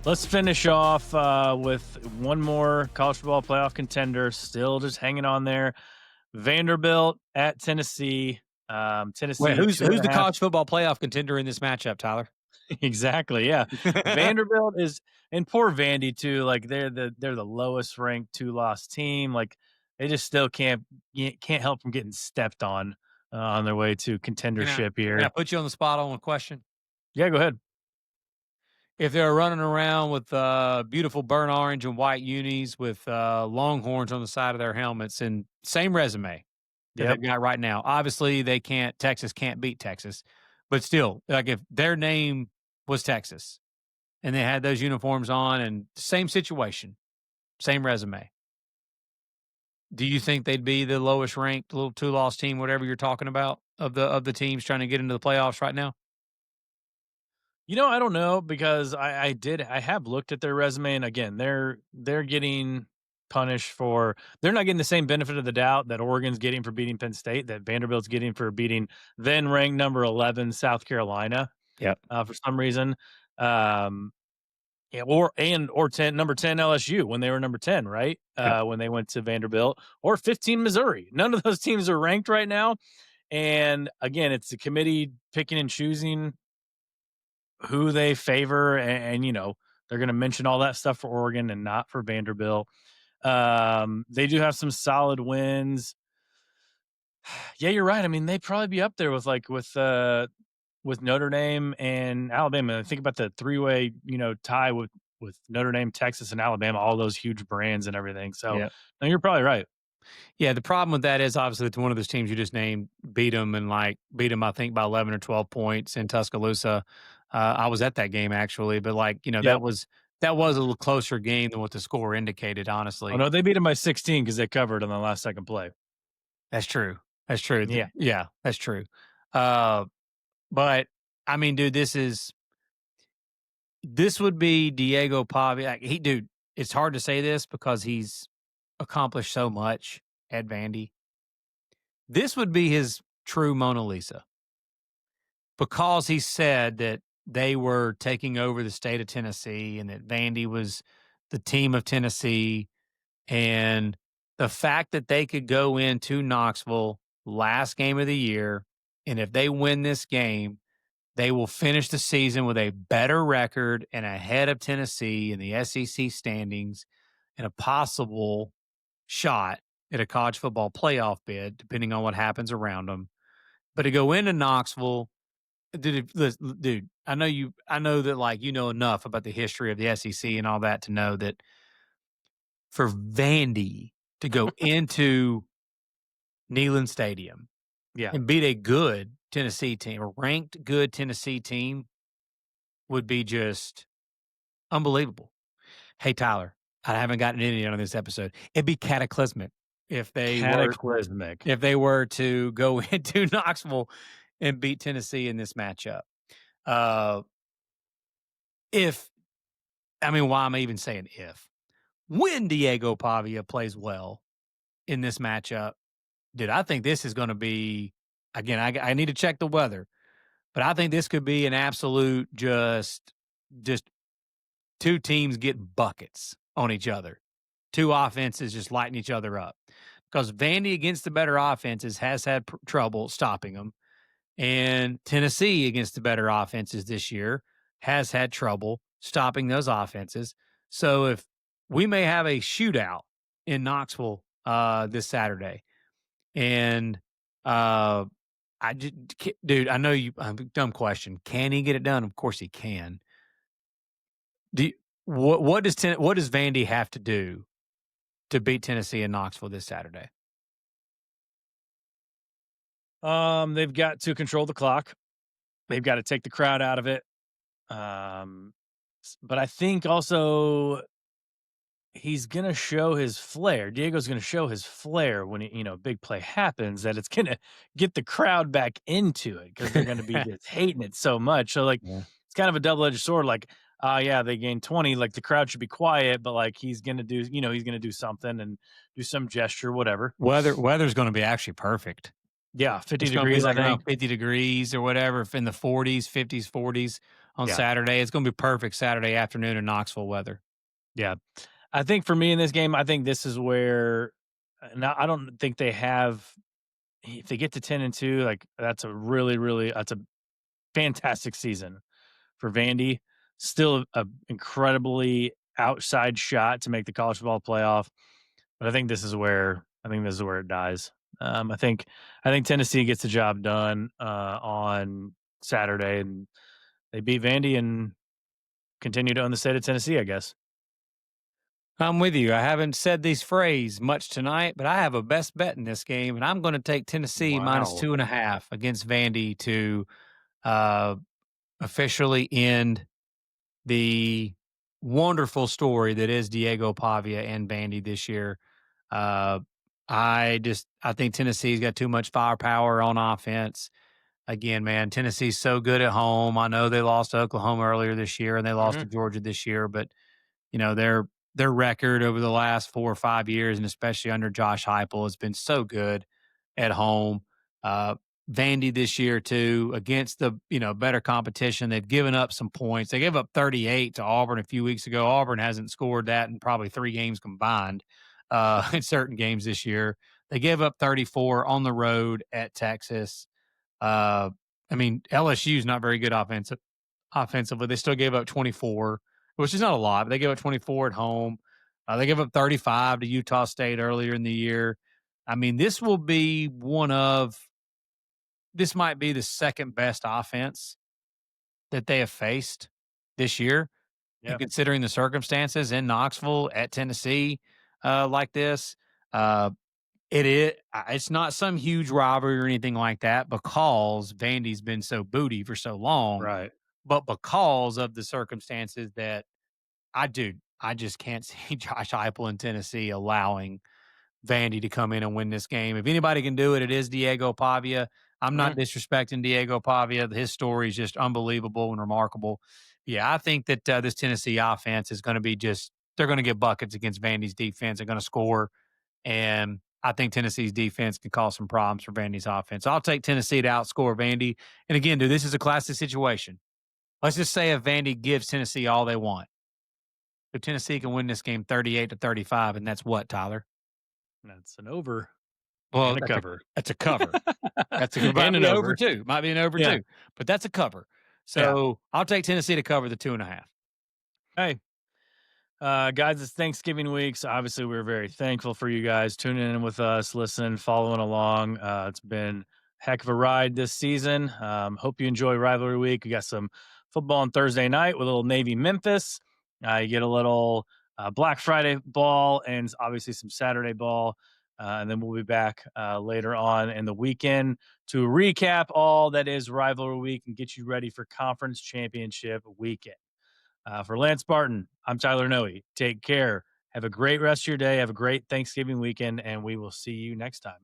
Let's finish off with one more college football playoff contender, still just hanging on there. Vanderbilt at Tennessee. Wait, Tennessee who's two and the a half. college football playoff contender in this matchup, Tyler? Exactly. Yeah, Vanderbilt is, and poor Vandy too. Like they're the lowest ranked 2-loss team. Like they just still can't help from getting stepped on their way to Can I contendership can I here. put you on the spot on a question? Yeah, go ahead. If they're running around with beautiful burnt orange and white unis with longhorns on the side of their helmets and same resume that Yep. they've got right now, obviously Texas can't beat Texas, but still, like if their name was Texas and they had those uniforms on and same situation, same resume, do you think they'd be the lowest ranked little 2-loss team, whatever you're talking about, of the teams trying to get into the playoffs right now? I don't know because I have looked at their resume, and again, they're getting punished for, they're not getting the same benefit of the doubt that Oregon's getting for beating Penn State, that Vanderbilt's getting for beating then ranked number 11 South Carolina Yep. for some reason. Um, yeah, or 10 number 10 LSU when they were number 10, right? Yep. When they went to Vanderbilt, or 15 Missouri. None of those teams are ranked right now. And again, it's the committee picking and choosing who they favor, and they're going to mention all that stuff for Oregon and not for Vanderbilt. They do have some solid wins. Yeah, you're right. I mean, they'd probably be up there with Notre Dame and Alabama. Think about the three-way tie with Notre Dame, Texas, and Alabama, all those huge brands and everything. So Yep. no, you're probably right. Yeah, the problem with that is obviously it's one of those teams you just named beat them I think by 11 or 12 points in Tuscaloosa. I was at that game actually, but Yep. that was a little closer game than what the score indicated, Oh honestly. no, they beat them by 16 because they covered on the last second play. That's true. That's true. Yeah. Yeah, that's true. Uh, but I mean, dude, this would be Diego Pavi. Dude, it's hard to say this because he's accomplished so much at Vandy. This would be his true Mona Lisa because he said that they were taking over the state of Tennessee and that Vandy was the team of Tennessee. And the fact that they could go into Knoxville last game of the year, and if they win this game, they will finish the season with a better record and ahead of Tennessee in the SEC standings and a possible shot at a college football playoff bid, depending on what happens around them. But to go into Knoxville, dude, I know that you know enough about the history of the SEC and all that to know that for Vandy to go into Neyland Stadium Yeah. and beat a good Tennessee team, a ranked good Tennessee team, would be just unbelievable. Hey, Tyler, I haven't gotten any on this episode. It'd be cataclysmic if Cataclysmic. they were to go into Knoxville and beat Tennessee in this matchup. Uh, if I mean, why am I even saying if? When Diego Pavia plays well in this matchup, dude, I think this is going to be again. I need to check the weather, but I think this could be an absolute just two teams getting buckets on each other, two offenses just lighting each other up. Because Vandy against the better offenses has had trouble stopping them, and Tennessee against the better offenses this year has had trouble stopping those offenses. So if we may have a shootout in Knoxville this Saturday, and dude, I know you. Dumb question. Can he get it done? Of course he can. What does Vandy have to do to beat Tennessee in Knoxville this Saturday? They've got to control the clock. They've got to take the crowd out of it. But I think also he's gonna show his flair. Diego's gonna show his flair when big play happens, that it's gonna get the crowd back into it because they're gonna be just hating it so much. So Yeah. it's kind of a double-edged sword. Yeah, they gained 20. Like the crowd should be quiet, but he's gonna do something and do some gesture, whatever. Weather's going to be actually perfect. Yeah, 50 It's going to be degrees, I around think. 50 degrees or whatever, in the 40s, 50s, 40s on Yeah, Saturday. It's going to be perfect Saturday afternoon in Knoxville weather. yeah. I think for me in this game, I think this is where now I don't think they have if they get to 10-2, like that's a really that's a fantastic season for Vandy. Still a incredibly outside shot to make the college football playoff, but I think this is where it dies. I think Tennessee gets the job done on Saturday, and they beat Vandy and continue to own the state of Tennessee. I guess. I'm with you. I haven't said these phrase much tonight, but I have a best bet in this game, and I'm going to take Tennessee minus Wow. 2.5 against Vandy to uh, officially end the wonderful story that is Diego Pavia and Vandy this year. Uh, I think Tennessee's got too much firepower on offense. Again, man, Tennessee's so good at home. I know they lost to Oklahoma earlier this year and they lost to Hmm. Georgia this year, but their record over the last 4 or 5 years, and especially under Josh Heupel, has been so good at home. Uh, Vandy this year too against the better competition. They've given up some points. They gave up 38 to Auburn a few weeks ago. Auburn hasn't scored that in probably 3 games combined in certain games this year. They gave up 34 on the road at Texas. Uh, I mean LSU's not very good offensively. They still gave up 24, which is not a lot, but they gave up 24 at home. They gave up 35 to Utah State earlier in the year. I mean, this might be the second best offense that they have faced this year. And Yeah. considering the circumstances in Knoxville at Tennessee, like this, uh, it's not some huge robbery or anything like that because Vandy's been so booty for so long, Right. but because of the circumstances that I just can't see Josh Heupel in Tennessee allowing Vandy to come in and win this game. If anybody can do it, it is Diego Pavia. I'm not Mhm. disrespecting Diego Pavia. His story is just unbelievable and remarkable. Yeah, I think that this Tennessee offense is going to be they're going to get buckets against Vandy's defense. They're going to score. And I think Tennessee's defense can cause some problems for Vandy's offense. I'll take Tennessee to outscore Vandy. And again, dude, this is a classic situation. Let's just say if Vandy gives Tennessee all they want. So Tennessee can win this game 38-35, and that's what, Tyler? That's an over Well, and a cover. that's a cover. Might And an be over over. 2, might be an over Yeah. 2, but that's a cover. Yeah. So I'll take Tennessee to cover the 2.5. Hey, guys, it's Thanksgiving week, so obviously we're very thankful for you guys tuning in with us, listening, following along. It's been a heck of a ride this season. Hope you enjoy rivalry week. We got some football on Thursday night with a little Navy Memphis. You get a little Black Friday ball and obviously some Saturday ball. And then we'll be back later on in the weekend to recap all that is rivalry week and get you ready for conference championship weekend. For Lance Barton, I'm Tyler Noe. Take care. Have a great rest of your day. Have a great Thanksgiving weekend, and we will see you next time.